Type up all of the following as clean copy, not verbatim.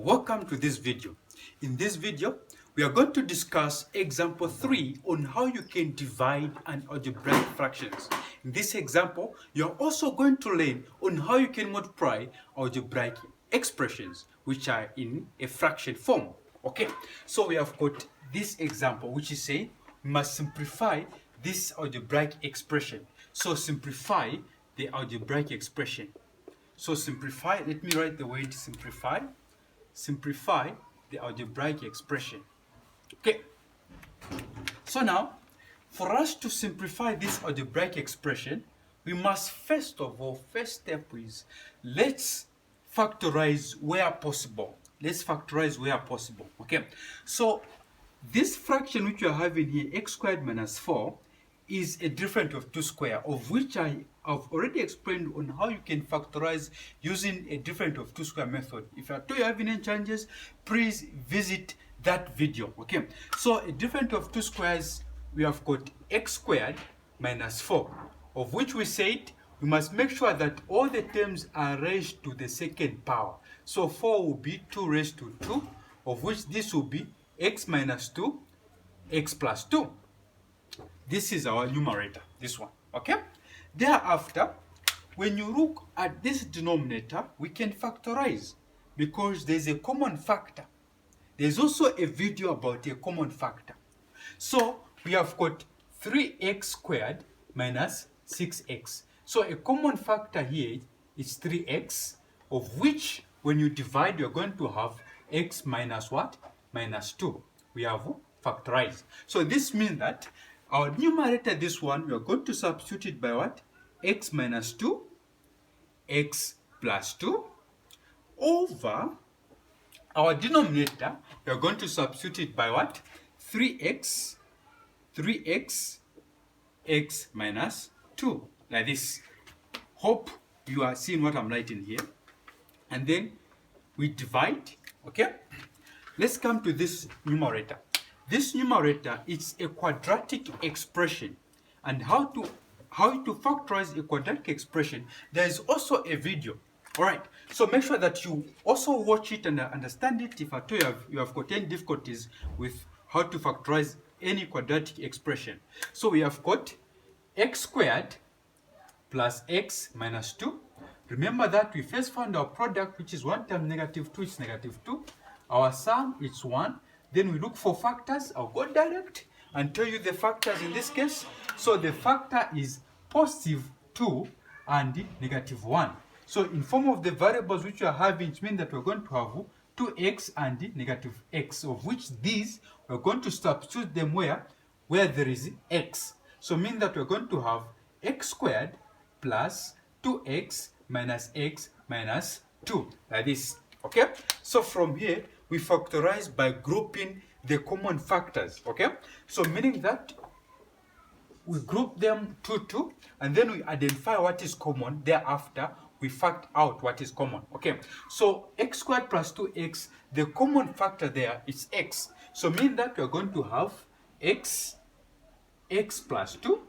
Welcome to this video. In this video, we are going to discuss example 3 on how you can divide an algebraic fractions. In this example, you are also going to learn on how you can multiply algebraic expressions which are in a fraction form. Okay, so we have got this example which is saying we must simplify this algebraic expression. So simplify the algebraic expression. So simplify, let me write the word simplify. Simplify the algebraic expression. Okay, so now for us to simplify this algebraic expression, we must first step is let's factorize where possible. Let's factorize where possible. Okay, so this fraction which you are having here, x squared minus 4, is a difference of 2 square, of which I have already explained on how you can factorize using a difference of 2 square method. If you have any challenges, please visit that video. Okay, so a difference of 2 squares, we have got x squared minus 4, of which we said we must make sure that all the terms are raised to the second power. So 4 will be 2 raised to 2, of which this will be x minus 2, x plus 2. This is our numerator, this one. Okay, thereafter, when you look at this denominator, we can factorize because there's a common factor. There's also a video about a common factor. So we have got 3x squared minus 6x. So a common factor here is 3x, of which when you divide, you're going to have x minus what? Minus 2. We have factorized. So this means that our numerator, this one, we are going to substitute it by what? X minus 2, x plus 2, over our denominator, we are going to substitute it by what? 3x, x minus 2, like this. Hope you are seeing what I'm writing here. And then we divide, okay? Let's come to this numerator. This numerator is a quadratic expression, and how to factorize a quadratic expression, there is also a video. All right, so make sure that you also watch it and understand it if at all you have got any difficulties with how to factorize any quadratic expression. So we have got x squared plus x minus 2. Remember that we first found our product, which is 1 times negative 2 is negative 2. Our sum is 1. Then we look for factors. I'll go direct and tell you the factors in this case. So the factor is positive 2 and negative 1. So in form of the variables which you are having, it means that we're going to have 2x and negative x, of which these we're going to substitute them where there is x. So mean that we're going to have x squared plus 2x minus x minus 2, like this. Okay, so from here we factorize by grouping the common factors. Okay, so meaning that we group them 2, and then we identify what is common. Thereafter we fact out what is common. Okay, so x squared plus 2x, the common factor there is x. So mean that we are going to have x plus 2.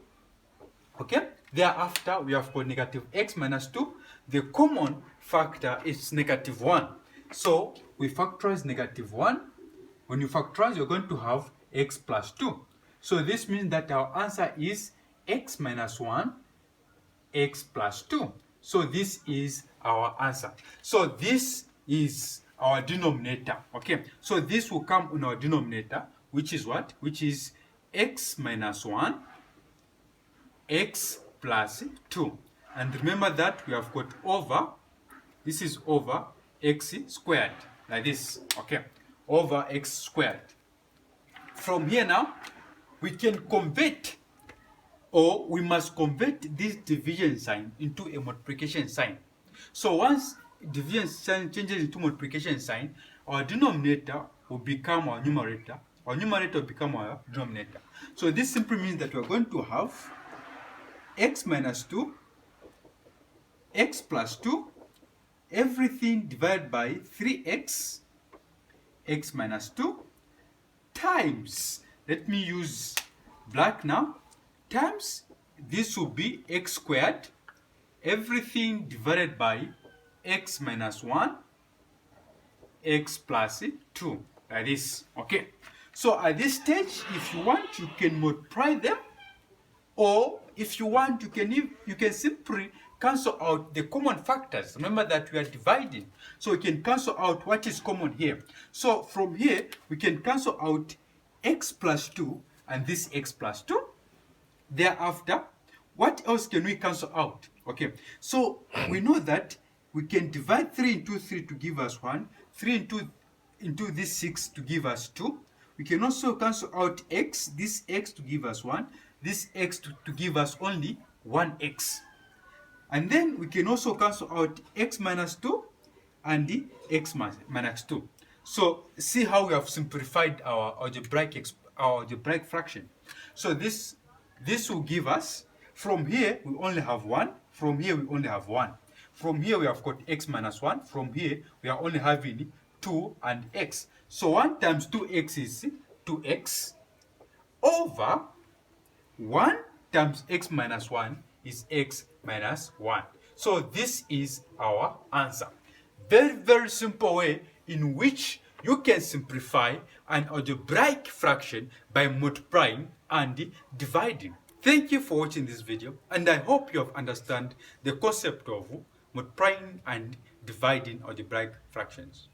Okay, thereafter we have got negative x minus 2. The common factor is negative 1. So we factorize negative 1. When you factorize, you're going to have x plus 2. So this means that our answer is x minus 1, x plus 2. So this is our answer. So this is our denominator. Okay, so this will come on our denominator, which is what? Which is x minus 1, x plus 2. And remember that we have got over, this is over x squared, like this. Okay, over x squared. From here now, we can convert, or we must convert this division sign into a multiplication sign. So once division sign changes into multiplication sign, our denominator will become our numerator. Our numerator will become our denominator. So this simply means that we're going to have x minus 2, x plus 2, everything divided by 3x, x minus 2, times, let me use black now, times, this will be x squared, everything divided by x minus 1, x plus 2, like this. Okay, so at this stage, if you want, you can multiply them, or if you want, you can simply cancel out the common factors. Remember that we are dividing, so we can cancel out what is common here. So from here, we can cancel out x plus 2 and this x plus 2. Thereafter, what else can we cancel out? Okay, so we know that we can divide 3 into 3 to give us 1, 3 into this 6 to give us 2. We can also cancel out x, this x to give us 1, this x to give us only 1x. And then we can also cancel out x minus 2 and the x minus 2. So see how we have simplified our algebraic fraction. So this will give us, from here we only have 1, from here we only have 1. From here we have got x minus 1, from here we are only having 2 and x. So 1 times 2x is 2x, over 1 times x minus 1 is x minus 1. So this is our answer. Very, very simple way in which you can simplify an algebraic fraction by multiplying and dividing. Thank you for watching this video, and I hope you have understood the concept of multiplying and dividing algebraic fractions.